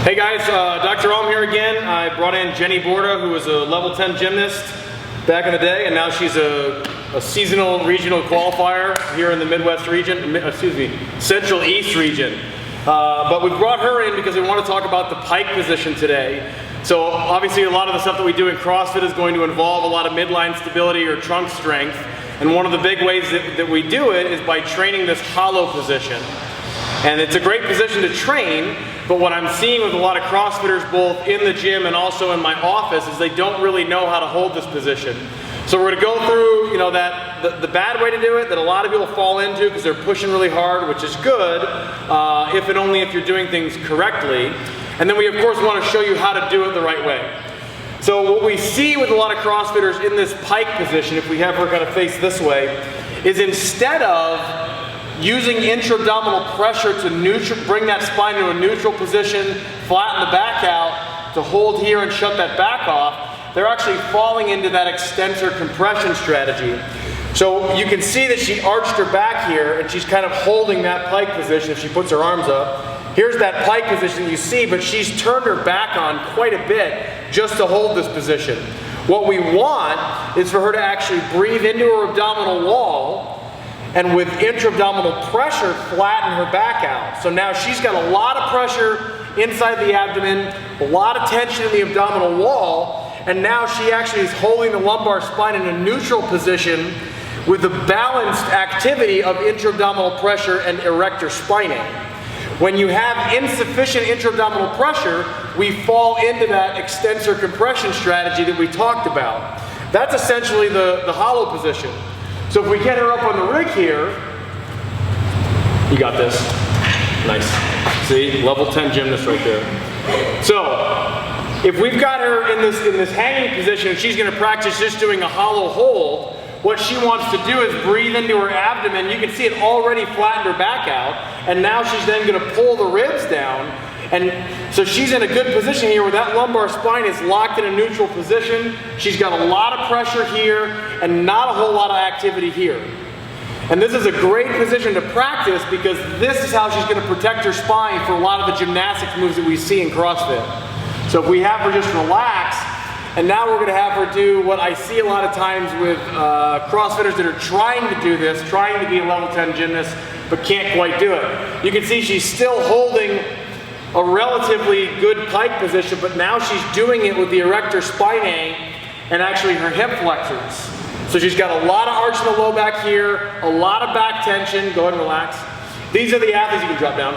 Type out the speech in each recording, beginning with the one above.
Hey guys, Dr. Ohm here again. I brought in Jenny Borda, who was a level 10 gymnast back in the day, and now she's a seasonal regional qualifier here in the Midwest region, Central East region. But we brought her in because we want to talk about the pike position today. So obviously a lot of the stuff that we do in CrossFit is going to involve a lot of midline stability or trunk strength. And one of the big ways that we do it is by training this hollow position. And it's a great position to train, but what I'm seeing with a lot of CrossFitters both in the gym and also in my office is they don't really know how to hold this position. So we're going to go through, the bad way to do it that a lot of people fall into because they're pushing really hard, which is good, if and only if you're doing things correctly. And then we of course want to show you how to do it the right way. So what we see with a lot of CrossFitters in this pike position, if we have her kind of face this way, is instead of using intra-abdominal pressure to bring that spine into a neutral position, flatten the back out, to hold here and shut that back off, they're actually falling into that extensor compression strategy. So you can see that she arched her back here and she's kind of holding that pike position if she puts her arms up. Here's that pike position you see, but she's turned her back on quite a bit just to hold this position. What we want is for her to actually breathe into her abdominal wall and with intra-abdominal pressure flatten her back out. So now she's got a lot of pressure inside the abdomen, a lot of tension in the abdominal wall, and now she actually is holding the lumbar spine in a neutral position with the balanced activity of intra-abdominal pressure and erector spining. When you have insufficient intra-abdominal pressure, we fall into that extensor compression strategy that we talked about. That's essentially the hollow position. So if we get her up on the rig here, you got this. Nice. See, level 10 gymnast right there. So if we've got her in this hanging position and she's going to practice just doing a hollow hold, what she wants to do is breathe into her abdomen. You can see it already flattened her back out, and now she's then going to pull the ribs down. And so she's in a good position here where that lumbar spine is locked in a neutral position. She's got a lot of pressure here and not a whole lot of activity here. And this is a great position to practice because this is how she's going to protect her spine for a lot of the gymnastics moves that we see in CrossFit. So if we have her just relax, and now we're going to have her do what I see a lot of times with CrossFitters that are trying to do this, trying to be a level 10 gymnast, but can't quite do it. You can see she's still holding a relatively good pike position, but now she's doing it with the erector spinae and actually her hip flexors. So she's got a lot of arch in the low back here, a lot of back tension. Go ahead and relax. These are the athletes, you can drop down.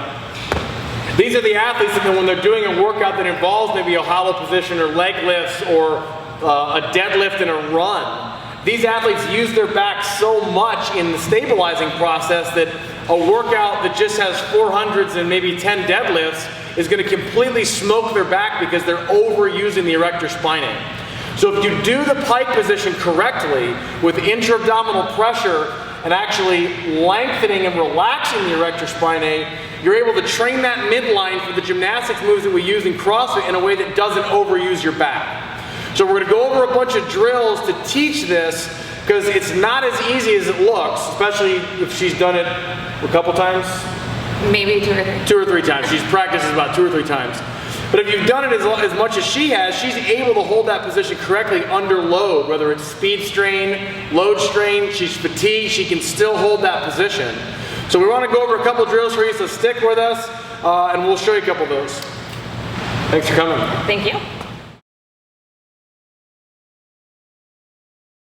These are the athletes that when they're doing a workout that involves maybe a hollow position or leg lifts or a deadlift and a run, these athletes use their back so much in the stabilizing process that a workout that just has 400s and maybe 10 deadlifts is going to completely smoke their back because they're overusing the erector spinae. So if you do the pike position correctly with intra-abdominal pressure and actually lengthening and relaxing the erector spinae, you're able to train that midline for the gymnastics moves that we use in CrossFit in a way that doesn't overuse your back. So we're going to go over a bunch of drills to teach this because it's not as easy as it looks, especially if she's done it a couple times. Maybe 2 or 3. 2 or 3 times. She's practiced about 2 or 3 times. But if you've done it as much as she has, she's able to hold that position correctly under load, whether it's speed strain, load strain, she's fatigued, she can still hold that position. So we want to go over a couple drills for you, so stick with us, and we'll show you a couple of those. Thanks for coming. Thank you.